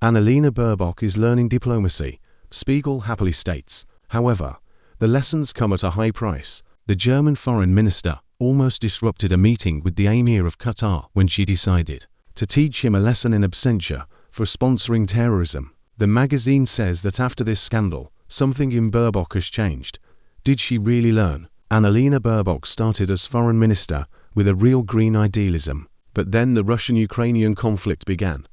Annalena Berbok is learning diplomacy, Spiegel happily states. However, the lessons come at a high price. The German foreign minister almost disrupted a meeting with the Emir of Qatar when she decided to teach him a lesson in absentia for sponsoring terrorism. The magazine says that after this scandal, something in Berbok has changed. Did she really learn? Annalena Berbok started as foreign minister with a real green idealism, but then the Russian-Ukrainian conflict began,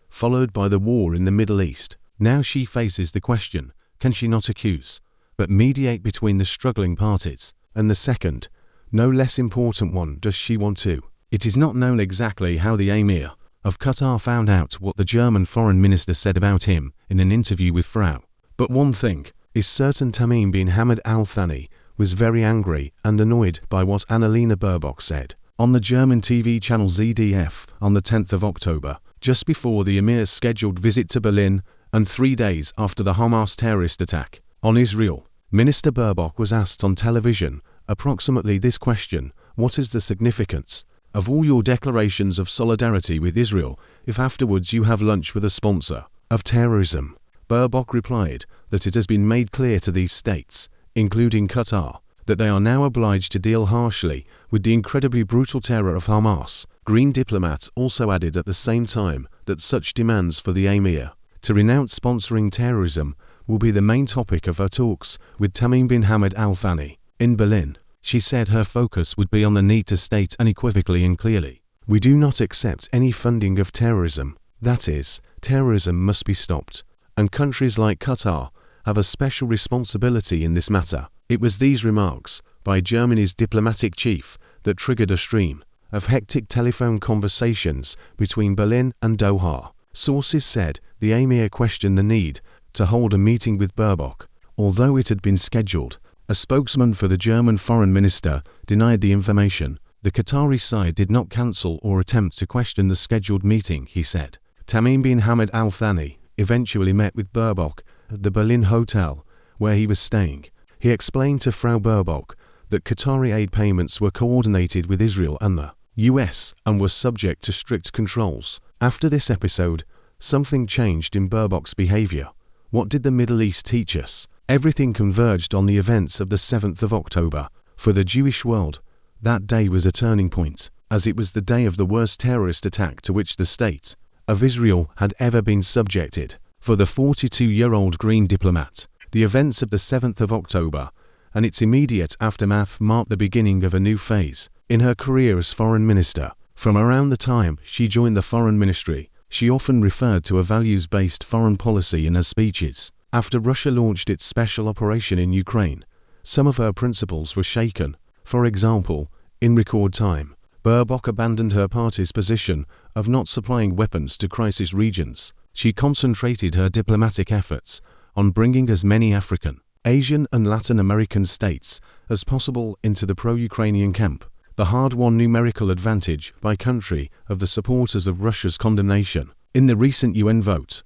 followed by the war in the Middle East. Now she faces the question, can she not accuse, but mediate between the struggling parties? And the second, no less important one, does she want to? It is not known exactly how the Emir of Qatar found out what the German foreign minister said about him in an interview with Frau. But one thing is certain: Tamim bin Hamad Al Thani was very angry and annoyed by what Annalena Berbok said on the German TV channel ZDF on the 10th of October, just before the Emir's scheduled visit to Berlin and 3 days after the Hamas terrorist attack on Israel. Minister Berbok was asked on television approximately this question: what is the significance of all your declarations of solidarity with Israel if afterwards you have lunch with a sponsor of terrorism? Berbok replied that it has been made clear to these states, including Qatar, that they are now obliged to deal harshly with the incredibly brutal terror of Hamas. Green diplomats also added at the same time that such demands for the Emir to renounce sponsoring terrorism will be the main topic of her talks with Tamim bin Hamad Al Thani in Berlin. She said her focus would be on the need to state unequivocally and clearly, we do not accept any funding of terrorism. That is, terrorism must be stopped, and countries like Qatar have a special responsibility in this matter. It was these remarks by Germany's diplomatic chief that triggered a stream of hectic telephone conversations between Berlin and Doha. Sources said the Emir questioned the need to hold a meeting with Berbok, although it had been scheduled. A spokesman for the German foreign minister denied the information. The Qatari side did not cancel or attempt to question the scheduled meeting, he said. Tamim bin Hamad Al Thani eventually met with Berbok at the Berlin hotel where he was staying. He explained to Frau Berbok that Qatari aid payments were coordinated with Israel and the US and were subject to strict controls. After this episode, something changed in Berbok's behavior. What did the Middle East teach us? Everything converged on the events of the 7th of October. For the Jewish world, that day was a turning point, as it was the day of the worst terrorist attack to which the state of Israel had ever been subjected. For the 42-year-old Green diplomat, the events of the 7th of October and its immediate aftermath marked the beginning of a new phase in her career as foreign minister. From around the time she joined the foreign ministry, she often referred to a values-based foreign policy in her speeches. After Russia launched its special operation in Ukraine, some of her principles were shaken. For example, in record time, Berbok abandoned her party's position of not supplying weapons to crisis regions. She concentrated her diplomatic efforts on bringing as many African, Asian and Latin American states as possible into the pro-Ukrainian camp, the hard-won numerical advantage by country of the supporters of Russia's condemnation in the recent UN vote.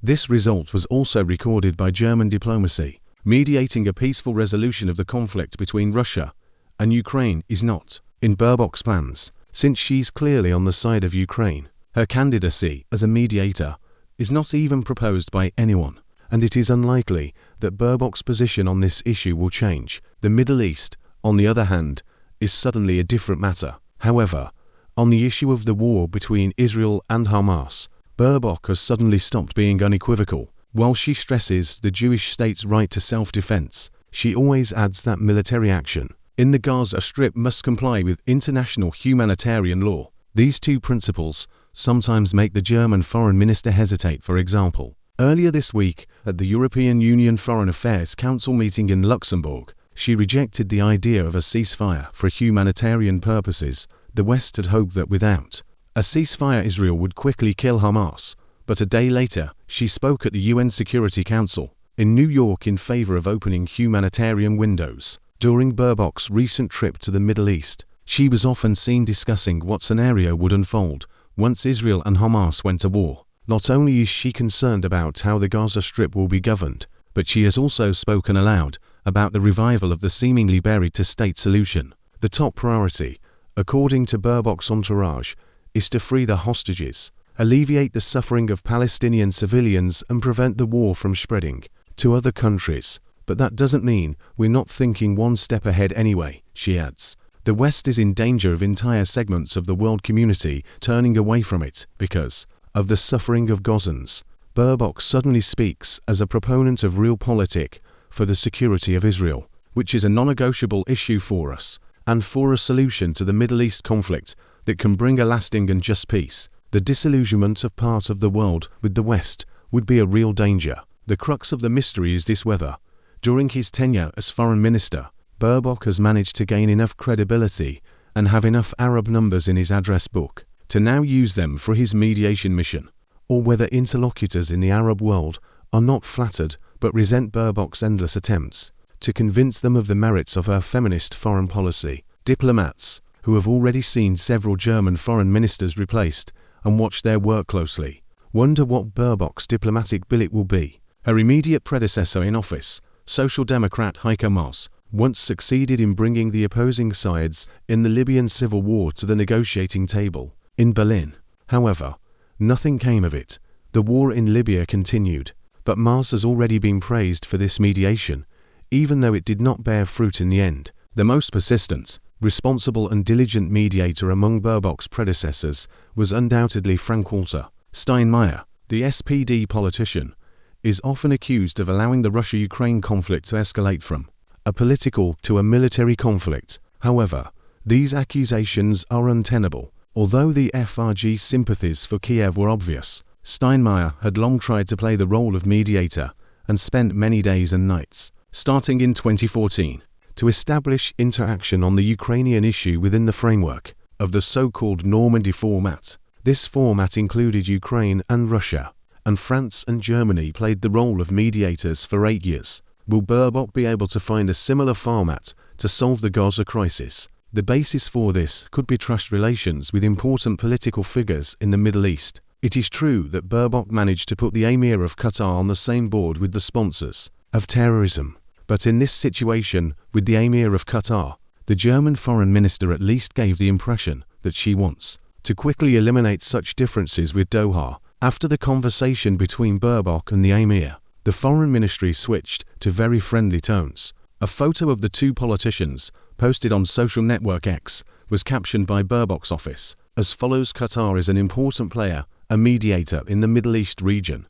This result was also recorded by German diplomacy. Mediating a peaceful resolution of the conflict between Russia and Ukraine is not in Berbok's plans, since she's clearly on the side of Ukraine. Her candidacy as a mediator is not even proposed by anyone, and it is unlikely that Berbok's position on this issue will change. The Middle East, on the other hand, is suddenly a different matter. However, on the issue of the war between Israel and Hamas, Berbok has suddenly stopped being unequivocal. While she stresses the Jewish state's right to self-defense, she always adds that military action in the Gaza Strip must comply with international humanitarian law. These two principles sometimes make the German foreign minister hesitate. For example, earlier this week, at the European Union Foreign Affairs Council meeting in Luxembourg, she rejected the idea of a ceasefire for humanitarian purposes. The West had hoped that without a ceasefire Israel would quickly kill Hamas, but a day later, she spoke at the UN Security Council in New York in favor of opening humanitarian windows. During Berbok's recent trip to the Middle East, she was often seen discussing what scenario would unfold once Israel and Hamas went to war. Not only is she concerned about how the Gaza Strip will be governed, but she has also spoken aloud about the revival of the seemingly buried-to-state solution. The top priority, according to Berbok's entourage, is to free the hostages alleviate the suffering of Palestinian civilians and prevent the war from spreading to other countries. But that doesn't mean we're not thinking one step ahead anyway, she adds. The West is in danger of entire segments of the world community turning away from it because of the suffering of Gazans. Berbok suddenly speaks as a proponent of realpolitik for the security of Israel, which is a non-negotiable issue for us, and for a solution to the Middle East conflict that can bring a lasting and just peace. The disillusionment of part of the world with the West would be a real danger. The crux of the mystery is this: whether, during his tenure as foreign minister, Berbok has managed to gain enough credibility and have enough Arab numbers in his address book to now use them for his mediation mission, or whether interlocutors in the Arab world are not flattered but resent Berbok's endless attempts to convince them of the merits of her feminist foreign policy. Diplomats, who have already seen several German foreign ministers replaced and watched their work closely, wonder what Berbok's diplomatic billet will be. Her immediate predecessor in office, Social Democrat Heike Maas, once succeeded in bringing the opposing sides in the Libyan civil war to the negotiating table in Berlin. However, nothing came of it. The war in Libya continued, but Maas has already been praised for this mediation, even though it did not bear fruit in the end. The most persistent, responsible and diligent mediator among Berbok's predecessors was undoubtedly Frank-Walter Steinmeier. The SPD politician is often accused of allowing the Russia-Ukraine conflict to escalate from a political to a military conflict. However, these accusations are untenable. Although the FRG's sympathies for Kiev were obvious, Steinmeier had long tried to play the role of mediator and spent many days and nights, starting in 2014, to establish interaction on the Ukrainian issue within the framework of the so-called Normandy format. This format included Ukraine and Russia, and France and Germany played the role of mediators for 8 years. Will Berbok be able to find a similar format to solve the Gaza crisis? The basis for this could be trust relations with important political figures in the Middle East. It is true that Berbok managed to put the Emir of Qatar on the same board with the sponsors of terrorism. But in this situation with the Emir of Qatar, the German foreign minister at least gave the impression that she wants to quickly eliminate such differences with Doha. After the conversation between Berbok and the Emir, the foreign ministry switched to very friendly tones. A photo of the two politicians, posted on social network X, was captioned by Berbok's office as follows: Qatar is an important player, a mediator in the Middle East region.